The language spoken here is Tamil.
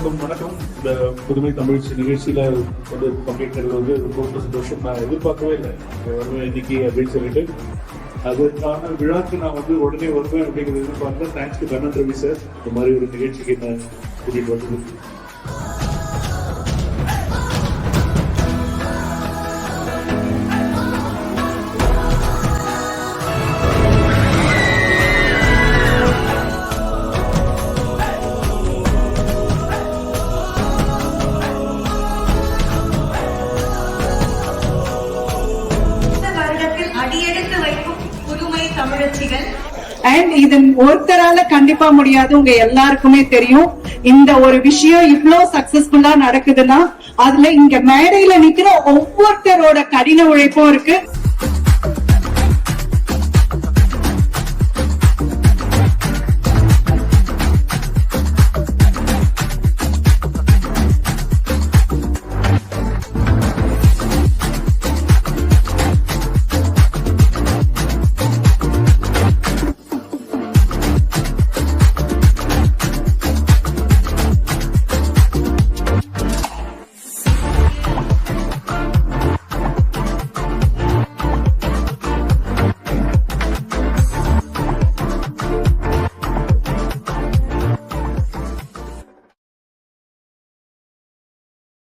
எல்லோருக்கும் வணக்கம். இந்த புதுமை தமிழ் நிகழ்ச்சியில வந்து பங்கேற்கிறது வந்து ரொம்ப சந்தோஷம். நான் எதிர்பார்க்கவே இல்லை வருவேன் இன்னைக்கு அப்படின்னு சொல்லிட்டு. அதுக்கான விழாக்கு நான் வந்து உடனே வருவேன் அப்படிங்கிறது எதிர்பார்த்தேன். Thanks to Kannan Ravi sir இந்த மாதிரி ஒரு நிகழ்ச்சிக்கு நான் கூட்டிட்டு வந்தது. அண்ட் இது ஒருத்தரால கண்டிப்பா முடியாது. உங்க எல்லாருக்குமே தெரியும் இந்த ஒரு விஷயம் இவ்வளவு சக்சஸ்ஃபுல்லா நடக்குதுன்னா அதுல இங்க மேடையில நிக்கிற ஒவ்வொருத்தரோட கடின உழைப்பும் இருக்கு.